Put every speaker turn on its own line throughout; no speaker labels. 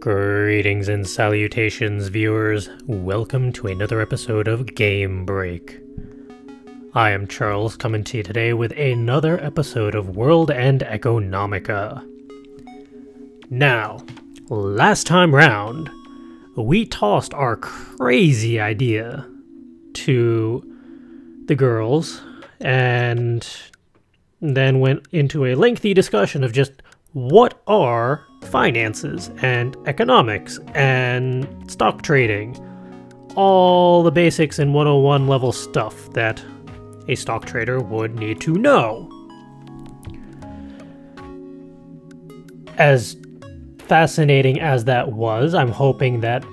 Greetings and salutations, viewers. Welcome to another episode of Game Break. I am Charles, coming to you today with another episode of World End Economica. Now, last time round, we tossed our crazy idea to the girls and then went into a lengthy discussion of just what are finances and economics and stock trading, all the basics and 101 level stuff that a stock trader would need to know. As fascinating as that was, I'm hoping that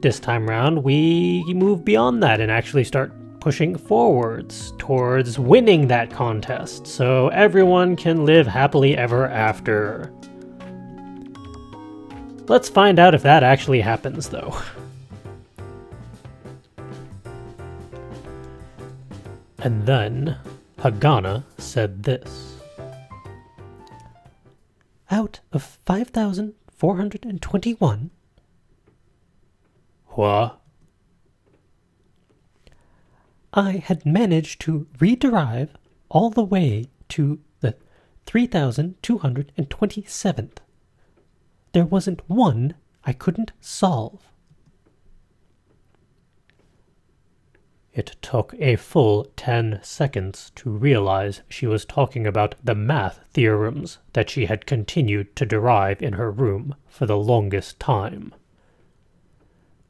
this time around we move beyond that and actually start pushing forwards towards winning that contest so everyone can live happily ever after. Let's find out if that actually happens, though. And then Hagana said this. Out of 5,421. What? I had managed to rederive all the way to the 3,227th. There wasn't one I couldn't solve. It took a full 10 seconds to realize she was talking about the math theorems that she had continued to derive in her room for the longest time.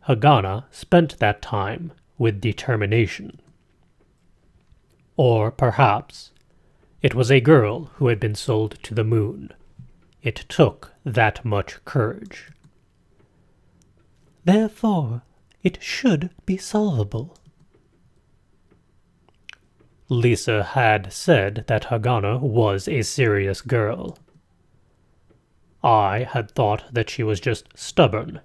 Hagana spent that time with determination. Or perhaps it was a girl who had been sold to the moon. It took that much courage. Therefore, it should be solvable. Lisa had said that Hagana was a serious girl. I had thought that she was just stubborn.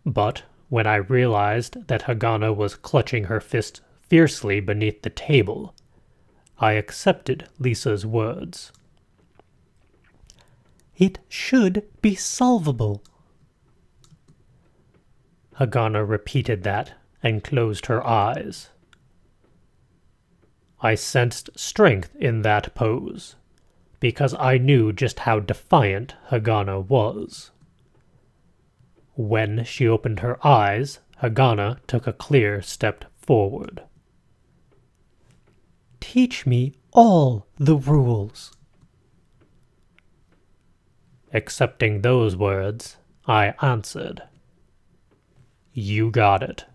But when I realized that Hagana was clutching her fist fiercely beneath the table, I accepted Lisa's words. It should be solvable. Hagana repeated that and closed her eyes. I sensed strength in that pose, because I knew just how defiant Hagana was. When she opened her eyes, Hagana took a clear step forward. Teach me all the rules. Accepting those words, I answered, You got it.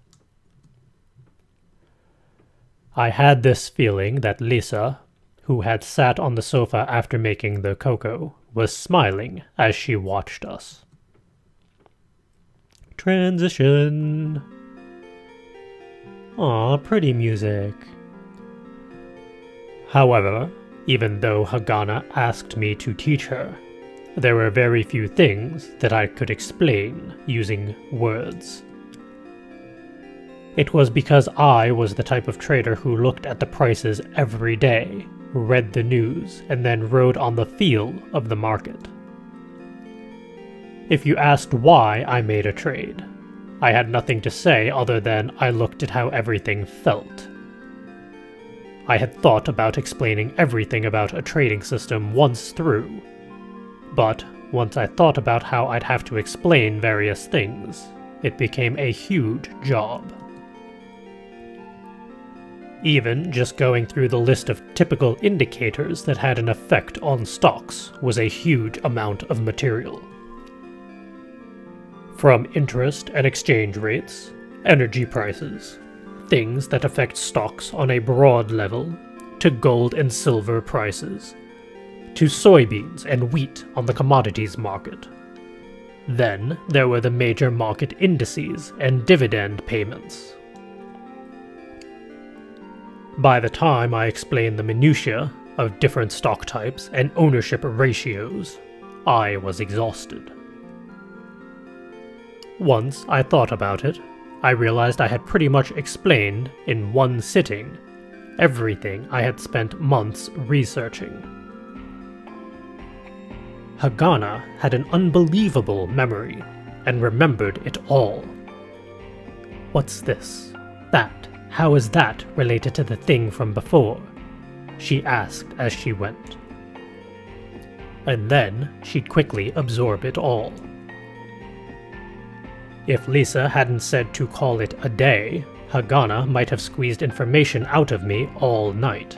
I had this feeling that Lisa, who had sat on the sofa after making the cocoa, was smiling as she watched us. Transition. Aw, pretty music. However, even though Hagana asked me to teach her, there were very few things that I could explain using words. It was because I was the type of trader who looked at the prices every day, read the news, and then rode on the feel of the market. If you asked why I made a trade, I had nothing to say other than I looked at how everything felt. I had thought about explaining everything about a trading system once through, but once I thought about how I'd have to explain various things, it became a huge job. Even just going through the list of typical indicators that had an effect on stocks was a huge amount of material. From interest and exchange rates, energy prices, things that affect stocks on a broad level, to gold and silver prices, to soybeans and wheat on the commodities market. Then there were the major market indices and dividend payments. By the time I explained the minutiae of different stock types and ownership ratios, I was exhausted. Once I thought about it, I realized I had pretty much explained, in one sitting, everything I had spent months researching. Hagana had an unbelievable memory, and remembered it all. "What's this? That? How is that related to the thing from before?" she asked as she went. And then she'd quickly absorb it all. If Lisa hadn't said to call it a day, Hagana might have squeezed information out of me all night.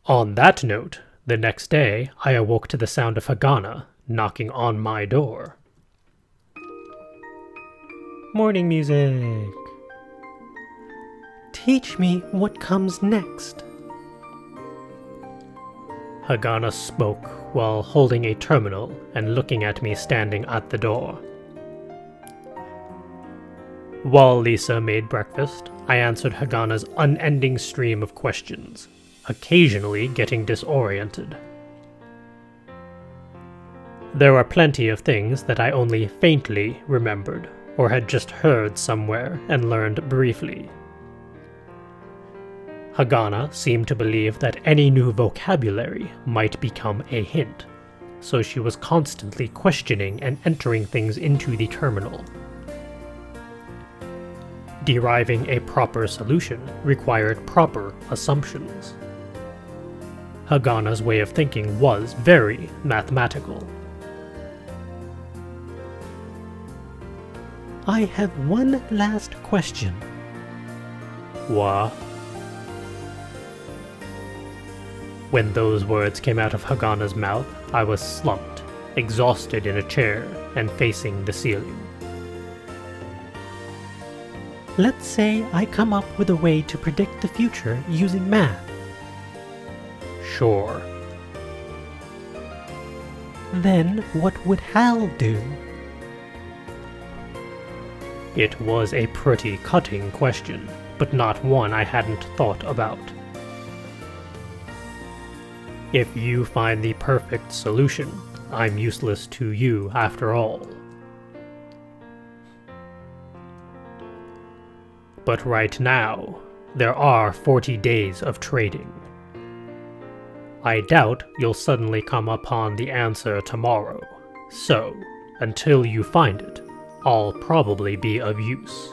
On that note, the next day I awoke to the sound of Hagana knocking on my door. Morning music. Teach me what comes next. Hagana spoke while holding a terminal and looking at me standing at the door. While Lisa made breakfast, I answered Hagana's unending stream of questions, occasionally getting disoriented. There were plenty of things that I only faintly remembered, or had just heard somewhere and learned briefly. Hagana seemed to believe that any new vocabulary might become a hint, so she was constantly questioning and entering things into the terminal. Deriving a proper solution required proper assumptions. Hagana's way of thinking was very mathematical. I have one last question. What? When those words came out of Hagana's mouth, I was slumped, exhausted in a chair, and facing the ceiling. Let's say I come up with a way to predict the future using math. Sure. Then what would Hal do? It was a pretty cutting question, but not one I hadn't thought about. If you find the perfect solution, I'm useless to you after all. But right now, there are 40 days of trading. I doubt you'll suddenly come upon the answer tomorrow, so until you find it, I'll probably be of use.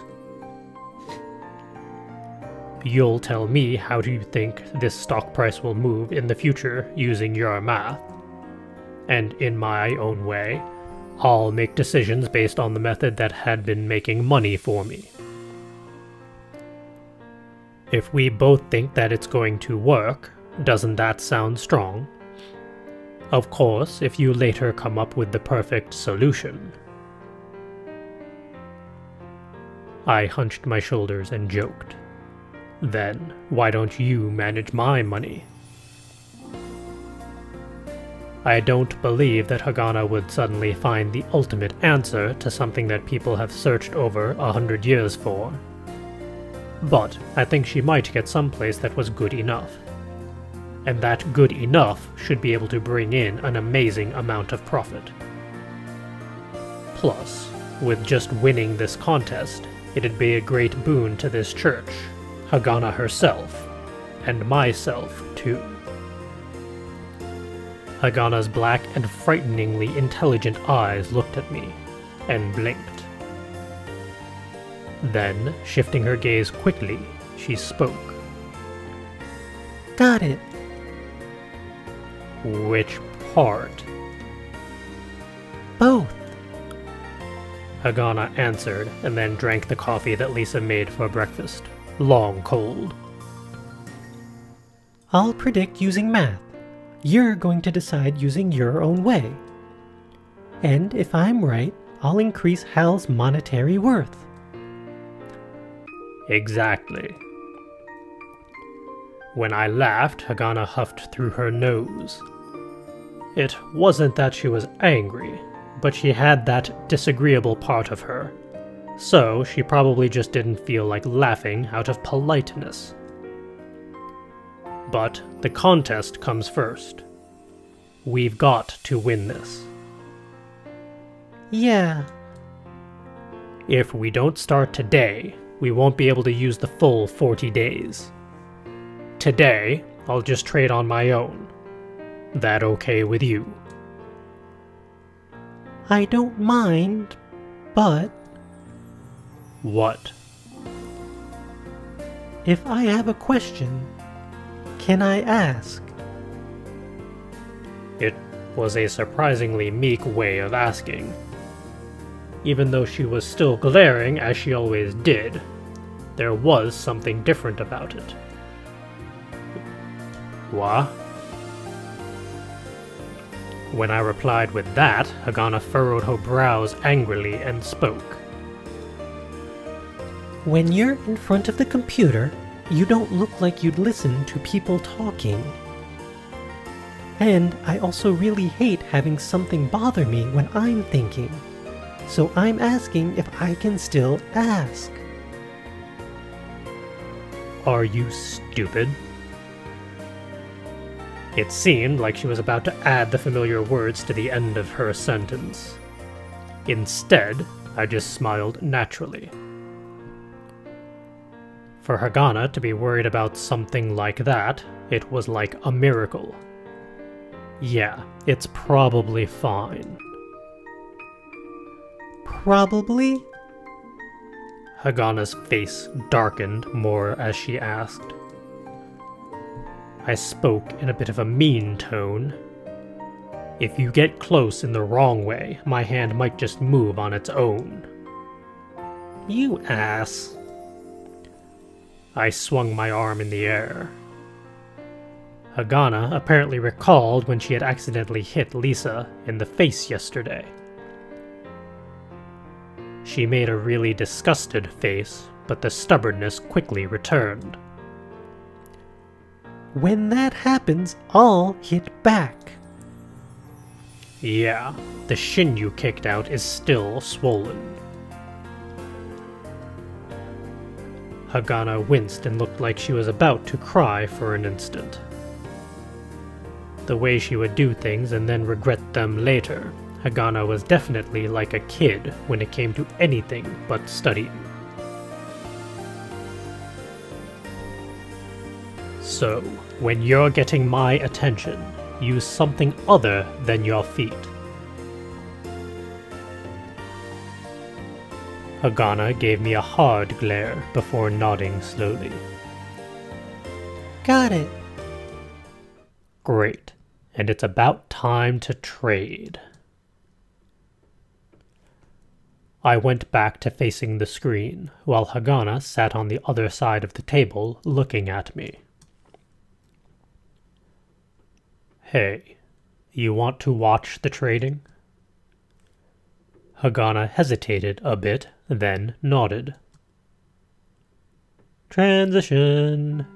You'll tell me how do you think this stock price will move in the future using your math. And in my own way, I'll make decisions based on the method that had been making money for me. If we both think that it's going to work, doesn't that sound strong? Of course, if you later come up with the perfect solution. I hunched my shoulders and joked. Then, why don't you manage my money? I don't believe that Hagana would suddenly find the ultimate answer to something that people have searched over 100 years for. But I think she might get someplace that was good enough. And that good enough should be able to bring in an amazing amount of profit. Plus, with just winning this contest, it'd be a great boon to this church, Hagana herself, and myself too. Hagana's black and frighteningly intelligent eyes looked at me, and blinked. Then, shifting her gaze quickly, she spoke. Got it. Which part? Both. Hagana answered, and then drank the coffee that Lisa made for breakfast. Long cold. I'll predict using math. You're going to decide using your own way. And if I'm right, I'll increase Hal's monetary worth. Exactly. When I laughed, Hagana huffed through her nose. It wasn't that she was angry, but she had that disagreeable part of her. So she probably just didn't feel like laughing out of politeness. But the contest comes first. We've got to win this. Yeah. If we don't start today, we won't be able to use the full 40 days. Today, I'll just trade on my own. That okay with you?
I don't mind, but...
What?
If I have a question, can I ask?
It was a surprisingly meek way of asking. Even though she was still glaring as she always did, there was something different about it. What? When I replied with that, Hagana furrowed her brows angrily and spoke.
When you're in front of the computer, you don't look like you'd listen to people talking. And I also really hate having something bother me when I'm thinking. So I'm asking if I can still ask.
Are you stupid? It seemed like she was about to add the familiar words to the end of her sentence. Instead, I just smiled naturally. For Hagana to be worried about something like that, it was like a miracle. Yeah, it's probably fine.
Probably?
Hagana's face darkened more as she asked. I spoke in a bit of a mean tone. If you get close in the wrong way, my hand might just move on its own.
You ass.
I swung my arm in the air. Hagana apparently recalled when she had accidentally hit Lisa in the face yesterday. She made a really disgusted face, but the stubbornness quickly returned.
When that happens, I'll hit back.
Yeah, the shin you kicked out is still swollen. Hagana winced and looked like she was about to cry for an instant. The way she would do things and then regret them later, Hagana was definitely like a kid when it came to anything but studying. So, when you're getting my attention, use something other than your feet. Hagana gave me a hard glare before nodding slowly.
Got it.
Great, and it's about time to trade. I went back to facing the screen, while Hagana sat on the other side of the table looking at me. Hey, you want to watch the trading? Hagana hesitated a bit, then nodded. Transition.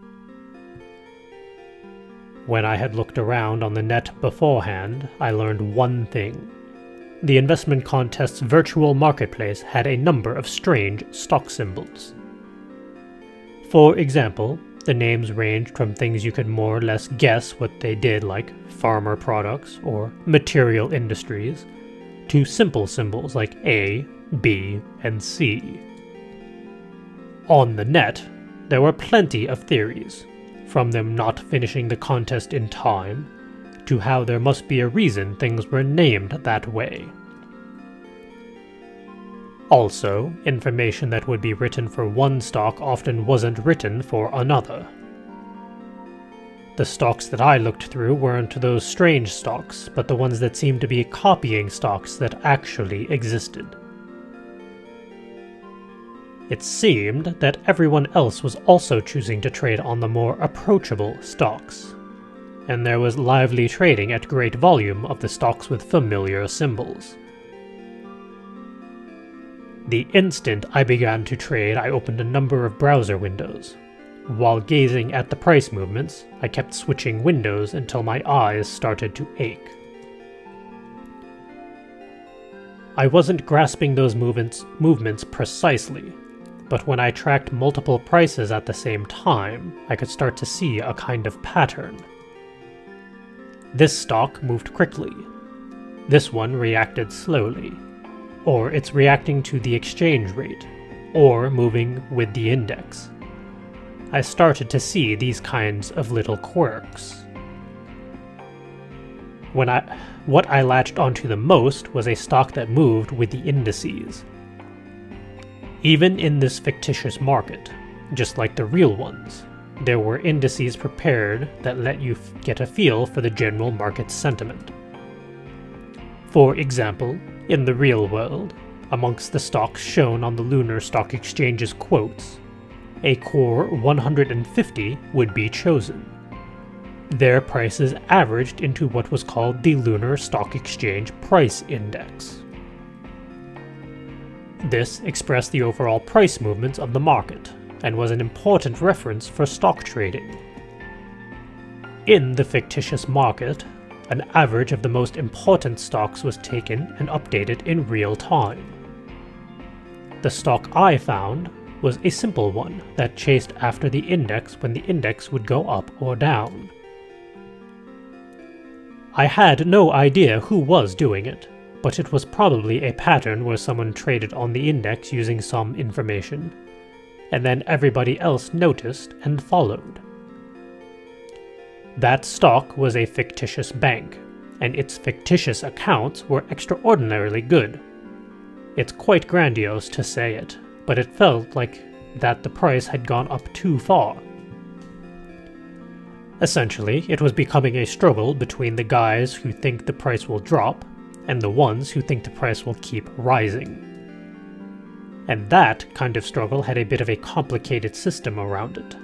When I had looked around on the net beforehand, I learned one thing. The investment contest's virtual marketplace had a number of strange stock symbols. For example, the names ranged from things you could more or less guess what they did, like farmer products or material industries, to simple symbols like A, B, and C. On the net, there were plenty of theories, from them not finishing the contest in time, to how there must be a reason things were named that way. Also, information that would be written for one stock often wasn't written for another. The stocks that I looked through weren't those strange stocks, but the ones that seemed to be copying stocks that actually existed. It seemed that everyone else was also choosing to trade on the more approachable stocks, and there was lively trading at great volume of the stocks with familiar symbols. The instant I began to trade, I opened a number of browser windows. While gazing at the price movements, I kept switching windows until my eyes started to ache. I wasn't grasping those movements precisely, but when I tracked multiple prices at the same time, I could start to see a kind of pattern. This stock moved quickly. This one reacted slowly. Or it's reacting to the exchange rate, or moving with the index. I started to see these kinds of little quirks. What I latched onto the most was a stock that moved with the indices. Even in this fictitious market, just like the real ones, there were indices prepared that let you get a feel for the general market sentiment. For example, in the real world, amongst the stocks shown on the Lunar Stock Exchange's quotes, a core 150 would be chosen. Their prices averaged into what was called the Lunar Stock Exchange Price Index. This expressed the overall price movements of the market, and was an important reference for stock trading. In the fictitious market, an average of the most important stocks was taken and updated in real time. The stock I found was a simple one that chased after the index when the index would go up or down. I had no idea who was doing it, but it was probably a pattern where someone traded on the index using some information, and then everybody else noticed and followed. That stock was a fictitious bank, and its fictitious accounts were extraordinarily good. It's quite grandiose to say it, but it felt like that the price had gone up too far. Essentially, it was becoming a struggle between the guys who think the price will drop and the ones who think the price will keep rising. And that kind of struggle had a bit of a complicated system around it.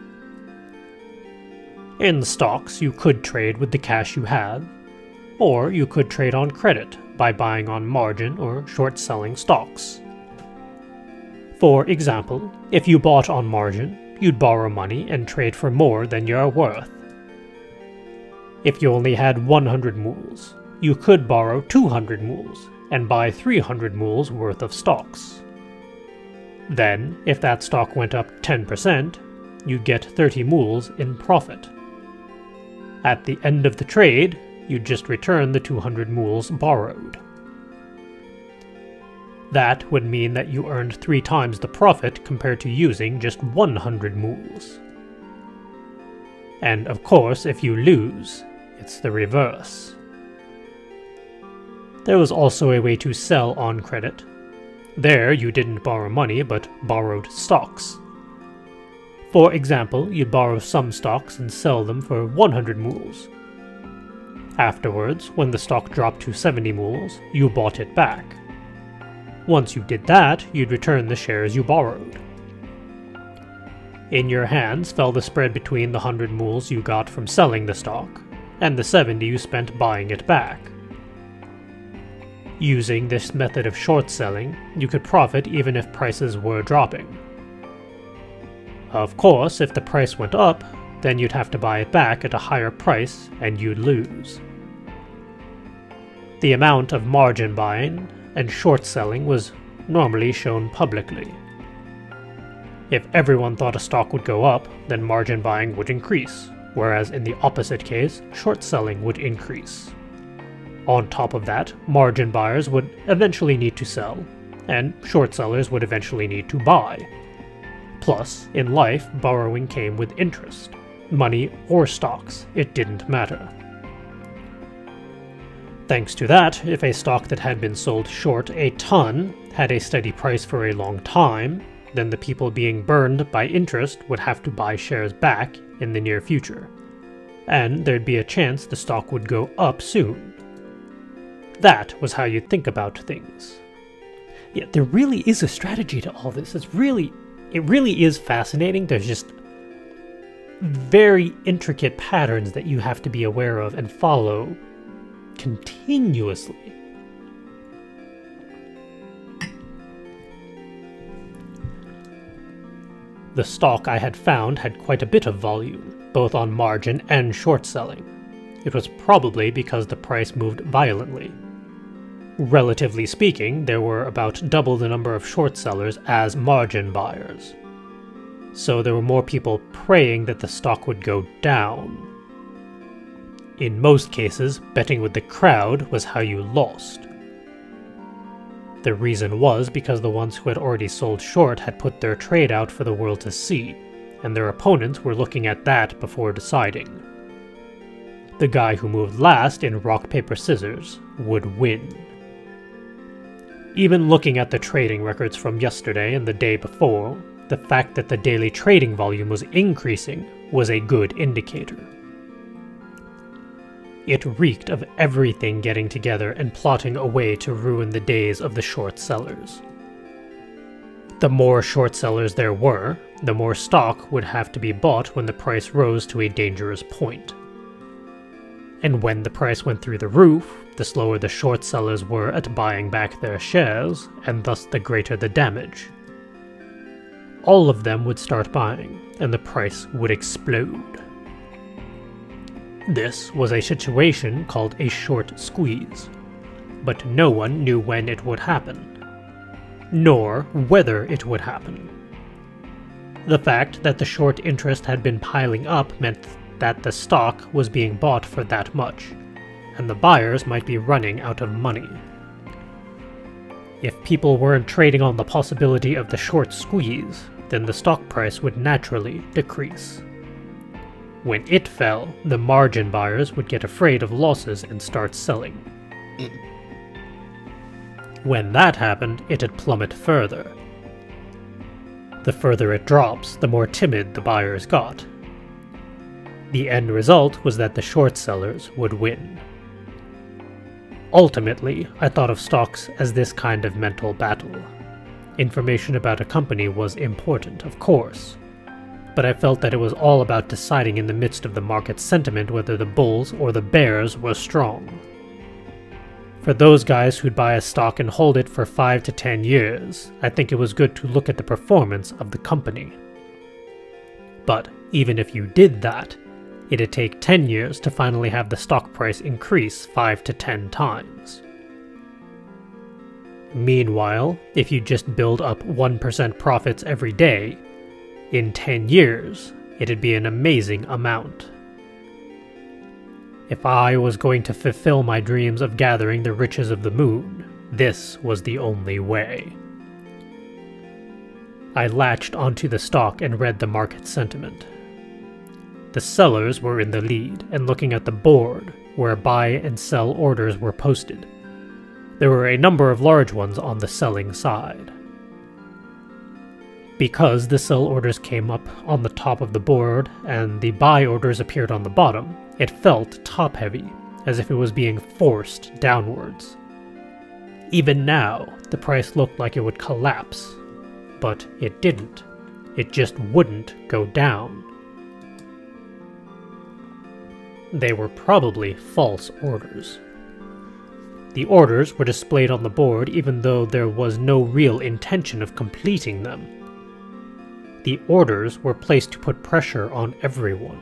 In stocks, you could trade with the cash you had, or you could trade on credit by buying on margin or short-selling stocks. For example, if you bought on margin, you'd borrow money and trade for more than you're worth. If you only had 100 mules, you could borrow 200 mules and buy 300 mules worth of stocks. Then, if that stock went up 10%, you'd get 30 mules in profit. At the end of the trade, you'd just return the 200 mules borrowed. That would mean that you earned 3 times the profit compared to using just 100 mules. And of course, if you lose, it's the reverse. There was also a way to sell on credit. There, you didn't borrow money, but borrowed stocks. For example, you'd borrow some stocks and sell them for 100 mules. Afterwards, when the stock dropped to 70 mules, you bought it back. Once you did that, you'd return the shares you borrowed. In your hands fell the spread between the 100 mules you got from selling the stock, and the 70 you spent buying it back. Using this method of short selling, you could profit even if prices were dropping. Of course, if the price went up, then you'd have to buy it back at a higher price and you'd lose. The amount of margin buying and short selling was normally shown publicly. If everyone thought a stock would go up, then margin buying would increase, whereas in the opposite case, short selling would increase. On top of that, margin buyers would eventually need to sell, and short sellers would eventually need to buy. Plus, in life, borrowing came with interest. Money or stocks, it didn't matter. Thanks to that, if a stock that had been sold short a ton had a steady price for a long time, then the people being burned by interest would have to buy shares back in the near future, and there'd be a chance the stock would go up soon. That was how you think about things.
Yeah, there really is a strategy to all this. It really is fascinating. There's just very intricate patterns that you have to be aware of and follow continuously. The stock I had found had quite a bit of volume, both on margin and short selling. It was probably because the price moved violently. Relatively speaking, there were about double the number of short sellers as margin buyers. So there were more people praying that the stock would go down. In most cases, betting with the crowd was how you lost. The reason was because the ones who had already sold short had put their trade out for the world to see, and their opponents were looking at that before deciding. the guy who moved last in rock, paper, scissors would win. Even looking at the trading records from yesterday and the day before, the fact that the daily trading volume was increasing was a good indicator. It reeked of everything getting together and plotting a way to ruin the days of the short sellers. The more short sellers there were, the more stock would have to be bought when the price rose to a dangerous point. And when the price went through the roof, the slower the short sellers were at buying back their shares, and thus the greater the damage. All of them would start buying, and the price would explode. This was a situation called a short squeeze, but no one knew when it would happen, nor whether it would happen. The fact that the short interest had been piling up meant that the stock was being bought for that much, and the buyers might be running out of money. If people weren't trading on the possibility of the short squeeze, then the stock price would naturally decrease. When it fell, the margin buyers would get afraid of losses and start selling. When that happened, it'd plummet further. The further it drops, the more timid the buyers got. The end result was that the short sellers would win. Ultimately, I thought of stocks as this kind of mental battle. Information about a company was important, of course, but I felt that it was all about deciding in the midst of the market sentiment whether the bulls or the bears were strong. For those guys who'd buy a stock and hold it for 5 to 10 years, I think it was good to look at the performance of the company. But even if you did that, it'd take 10 years to finally have the stock price increase 5 to 10 times. Meanwhile, if you just build up 1% profits every day, in 10 years, it'd be an amazing amount. If I was going to fulfill my dreams of gathering the riches of the moon, this was the only way. I latched onto the stock and read the market sentiment. The sellers were in the lead, and looking at the board, where buy and sell orders were posted, there were a number of large ones on the selling side. Because the sell orders came up on the top of the board and the buy orders appeared on the bottom, it felt top-heavy, as if it was being forced downwards. Even now, the price looked like it would collapse, but it didn't. It just wouldn't go down. They were probably false orders. The orders were displayed on the board even though there was no real intention of completing them. The orders were placed to put pressure on everyone.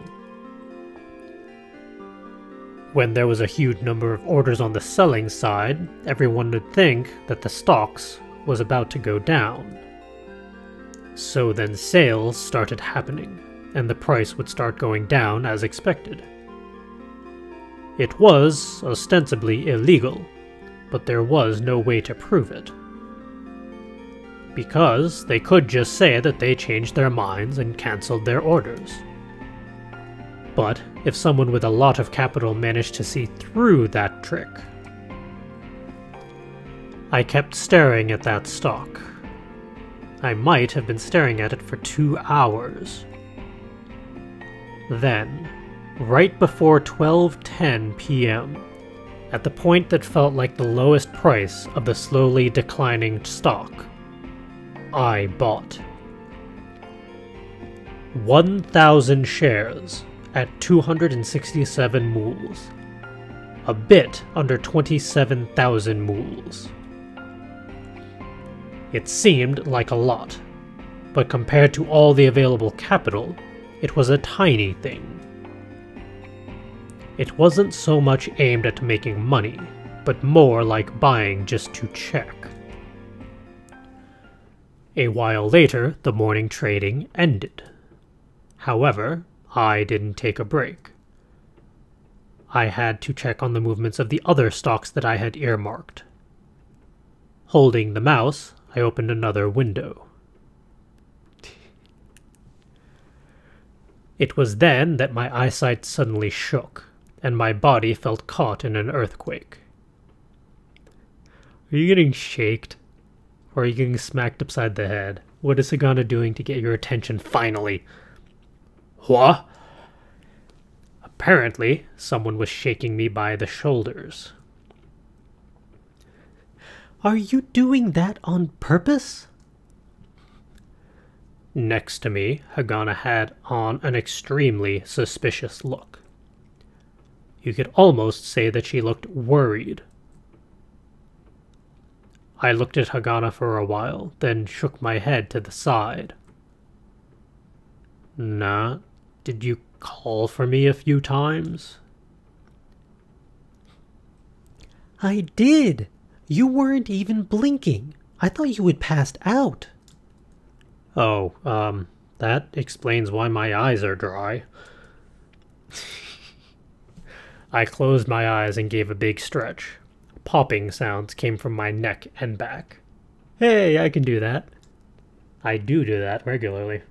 When there was a huge number of orders on the selling side, everyone would think that the stocks was about to go down. So then sales started happening, and the price would start going down as expected. It was ostensibly illegal, but there was no way to prove it. Because they could just say that they changed their minds and cancelled their orders. But if someone with a lot of capital managed to see through that trick... I kept staring at that stock. I might have been staring at it for 2 hours. Then, right before 12:10 p.m., at the point that felt like the lowest price of the slowly declining stock, I bought 1,000 shares at 267 mools, a bit under 27,000 mools. It seemed like a lot, but compared to all the available capital, it was a tiny thing. It wasn't so much aimed at making money, but more like buying just to check. A while later, the morning trading ended. However, I didn't take a break. I had to check on the movements of the other stocks that I had earmarked. Holding the mouse, I opened another window. It was then that my eyesight suddenly shook, and my body felt caught in an earthquake. Are you getting shaked? Or are you getting smacked upside the head? What is Hagana doing to get your attention finally? What? Apparently, someone was shaking me by the shoulders.
Are you doing that on purpose?
Next to me, Hagana had on an extremely suspicious look. You could almost say that she looked worried. I looked at Hagana for a while, then shook my head to the side. Nah, did you call for me a few times?
I did. You weren't even blinking. I thought you had passed out.
Oh, that explains why my eyes are dry. I closed my eyes and gave a big stretch. Popping sounds came from my neck and back. Hey, I can do that. I do that regularly.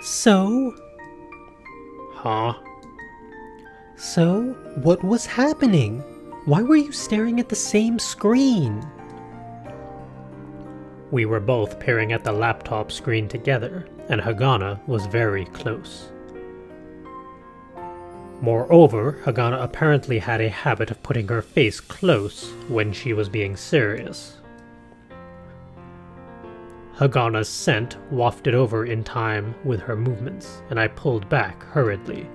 So?
Huh?
So, what was happening? Why were you staring at the same screen?
We were both peering at the laptop screen together, and Hagana was very close. Moreover, Hagana apparently had a habit of putting her face close when she was being serious. Hagana's scent wafted over in time with her movements, and I pulled back hurriedly.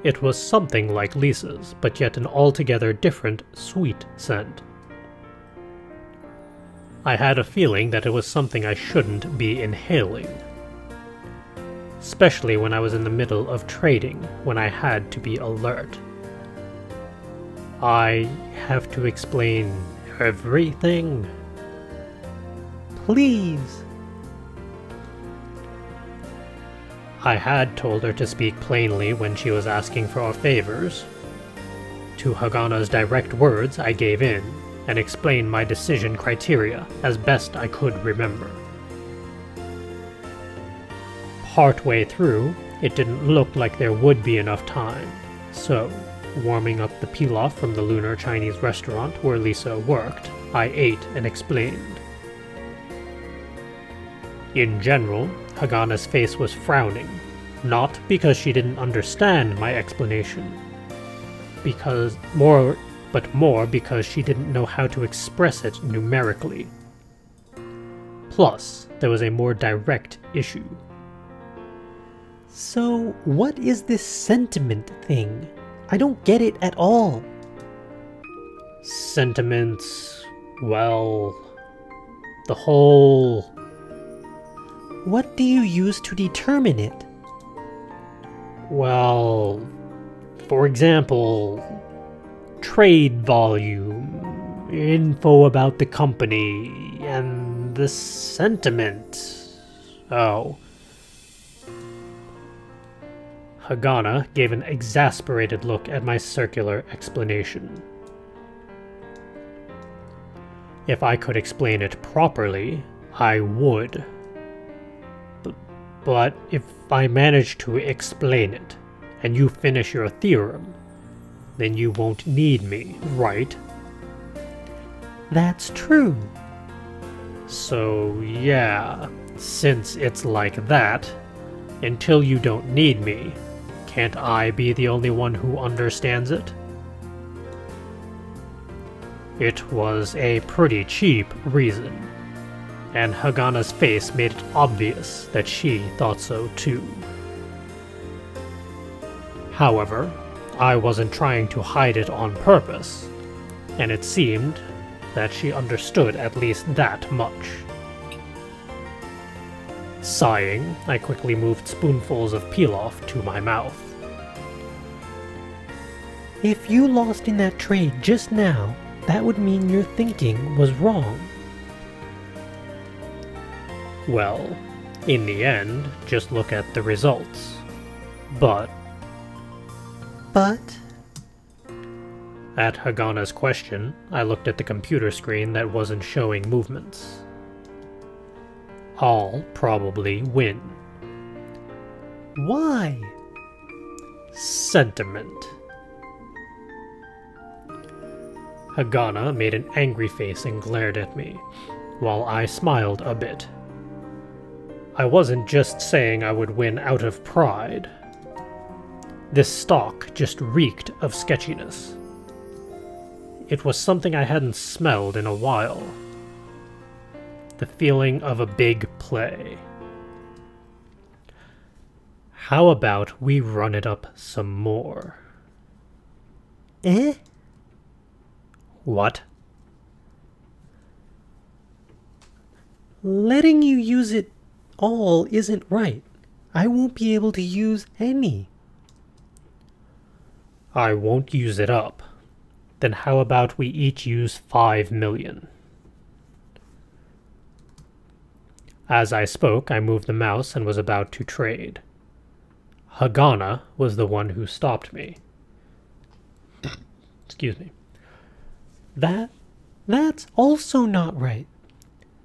It was something like Lisa's, but yet an altogether different, sweet scent. I had a feeling that it was something I shouldn't be inhaling. Especially when I was in the middle of trading, when I had to be alert. I have to explain everything.
Please.
I had told her to speak plainly when she was asking for favors. To Hagana's direct words, I gave in, and explained my decision criteria as best I could remember. Partway through, it didn't look like there would be enough time, so, warming up the pilaf from the Lunar Chinese restaurant where Lisa worked, I ate and explained. In general, Hagana's face was frowning, not because she didn't understand my explanation, but more because she didn't know how to express it numerically. Plus, there was a more direct issue.
So, what is this sentiment thing? I don't get it at all.
Sentiments, well, the whole...
What do you use to determine it?
Well, for example, trade volume, info about the company, and the sentiment. Oh. Hagana gave an exasperated look at my circular explanation. If I could explain it properly, I would. But if I manage to explain it, and you finish your theorem, then you won't need me, right?
That's true.
So yeah, since it's like that, until you don't need me, can't I be the only one who understands it? It was a pretty cheap reason, and Hagana's face made it obvious that she thought so too. However, I wasn't trying to hide it on purpose, and it seemed that she understood at least that much. Sighing, I quickly moved spoonfuls of pilaf to my mouth.
If you lost in that trade just now, that would mean your thinking was wrong.
Well, in the end, just look at the results. But... At Hagana's question, I looked at the computer screen that wasn't showing movements. I'll probably win. Why? Sentiment. Hagana made an angry face and glared at me, while I smiled a bit. I wasn't just saying I would win out of pride. This stock just reeked of sketchiness. It was something I hadn't smelled in a while. The feeling of a big play. How about we run it up some more? Eh? What? Letting you use it all isn't right. I won't be able to use any. I won't use it up. Then how about we each use 5 million? As I spoke, I moved the mouse and was about to trade. Hagana was the one who stopped me. Excuse me. That's also not right.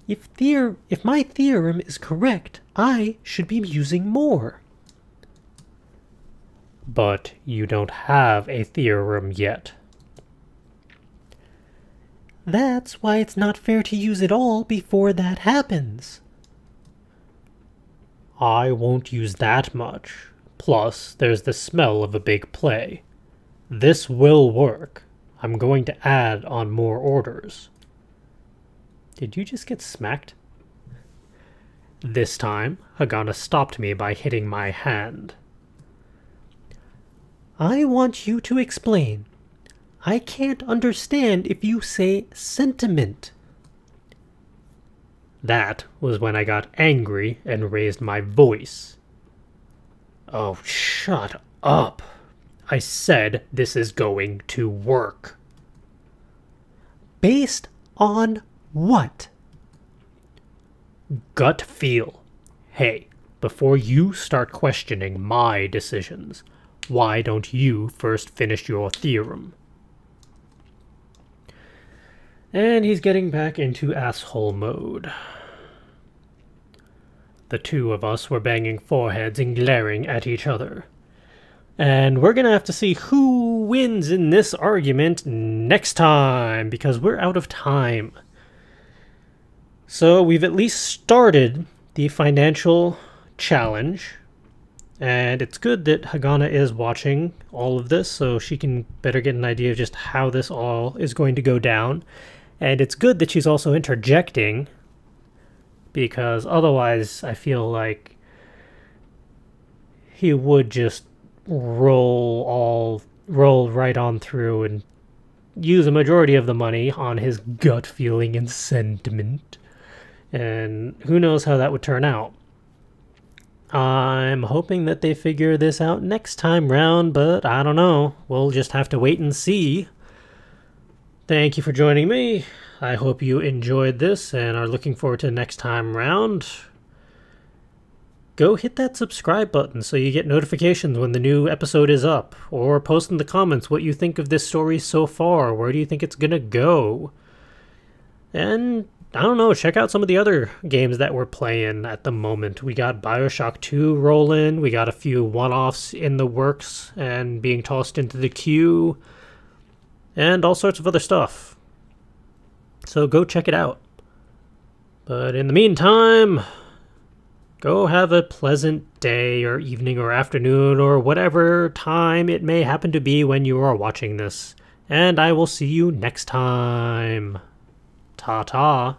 If my theorem is correct, I should be using more. But you don't have a theorem yet. That's why it's not fair to use it all before that happens. I won't use that much. Plus, there's the smell of a big play. This will work. I'm going to add on more orders. Did you just get smacked? This time, Hagana stopped me by hitting my hand. I want you to explain. I can't understand if you say sentiment. That was when I got angry and raised my voice. Oh, shut up. I said this is going to work. Based on what? Gut feel. Hey, before you start questioning my decisions, why don't you first finish your theorem? And he's getting back into asshole mode. The two of us were banging foreheads and glaring at each other. And we're gonna have to see who wins in this argument next time, because we're out of time. So we've at least started the financial challenge. And it's good that Hagana is watching all of this, so she can better get an idea of just how this all is going to go down. And it's good that she's also interjecting, because otherwise I feel like he would just roll right on through and use a majority of the money on his gut feeling and sentiment. And who knows how that would turn out. I'm hoping that they figure this out next time round, but I don't know. We'll just have to wait and see. Thank you for joining me. I hope you enjoyed this and are looking forward to the next time round. Go hit that subscribe button so you get notifications when the new episode is up, or post in the comments what you think of this story so far. Where do you think it's gonna go? And I don't know, check out some of the other games that we're playing at the moment. We got BioShock 2 rolling, we got a few one-offs in the works and being tossed into the queue, and all sorts of other stuff. So go check it out. But in the meantime, go have a pleasant day or evening or afternoon or whatever time it may happen to be when you are watching this. And I will see you next time. Ta-ta.